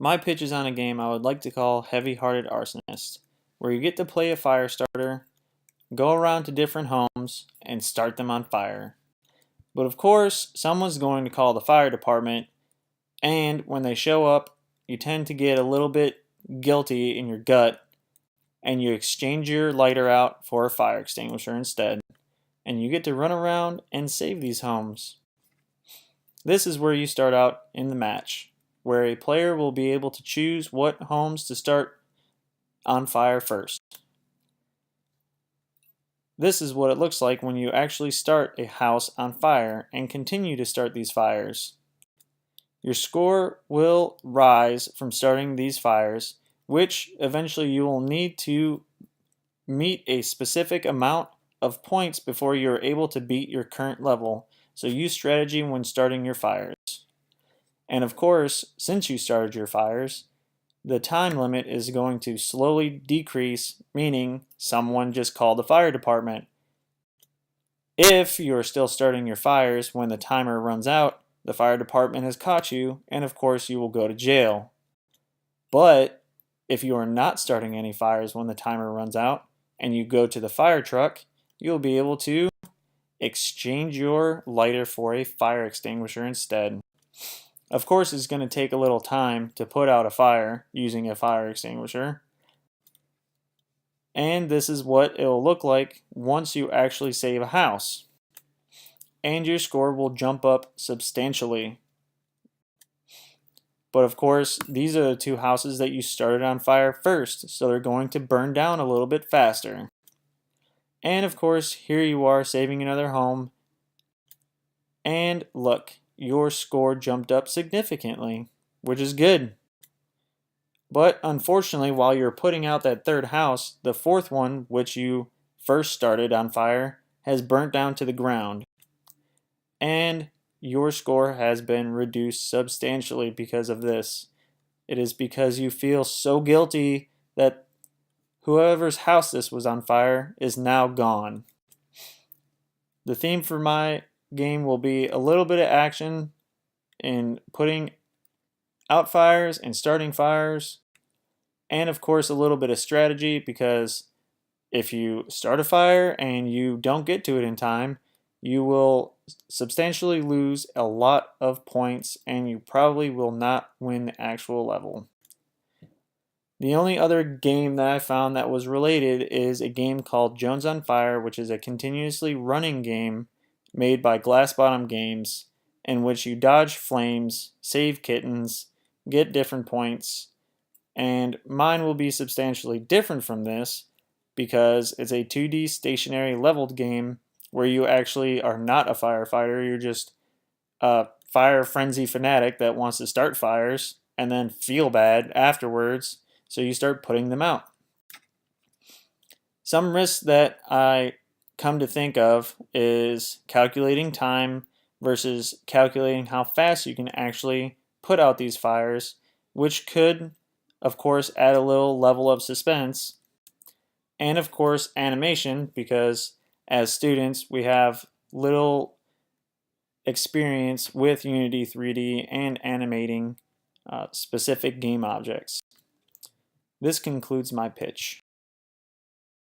My pitch is on a game I would like to call Heavyhearted Arsonist, where you get to play a fire starter, go around to different homes, and start them on fire. But of course, someone's going to call the fire department, and when they show up, you tend to get a little bit guilty in your gut, and you exchange your lighter out for a fire extinguisher instead, and you get to run around and save these homes. This is where you start out in the match, where a player will be able to choose what homes to start on fire first. This is what it looks like when you actually start a house on fire and continue to start these fires. Your score will rise from starting these fires, which eventually you will need to meet a specific amount of points before you're able to beat your current level, so use strategy when starting your fires. And of course, since you started your fires, the time limit is going to slowly decrease, meaning someone just called the fire department. If you're still starting your fires when the timer runs out, the fire department has caught you, and of course you will go to jail. But if you are not starting any fires when the timer runs out, and you go to the fire truck, you'll be able to exchange your lighter for a fire extinguisher instead. Of course, it's going to take a little time to put out a fire using a fire extinguisher. And this is what it will look like once you actually save a house. And your score will jump up substantially. But of course, these are the two houses that you started on fire first, so they're going to burn down a little bit faster. And of course, here you are saving another home. And look, your score jumped up significantly, which is good. But unfortunately, while you're putting out that third house, the fourth one, which you first started on fire, has burnt down to the ground. And your score has been reduced substantially because of this. It is because you feel so guilty that whoever's house this was on fire is now gone. The theme for my game will be a little bit of action in putting out fires and starting fires, and of course a little bit of strategy, because if you start a fire and you don't get to it in time, you will substantially lose a lot of points and you probably will not win the actual level. The only other game that I found that was related is a game called Jones on Fire, which is a continuously running game made by Glass Bottom Games, in which you dodge flames, save kittens, get different points, and mine will be substantially different from this because it's a 2D stationary leveled game where you actually are not a firefighter, you're just a fire frenzy fanatic that wants to start fires and then feel bad afterwards, so you start putting them out. Some risks that I come to think of is calculating time versus calculating how fast you can actually put out these fires, which could, of course, add a little level of suspense. And of course, animation, because as students, we have little experience with Unity 3D and animating specific game objects. This concludes my pitch.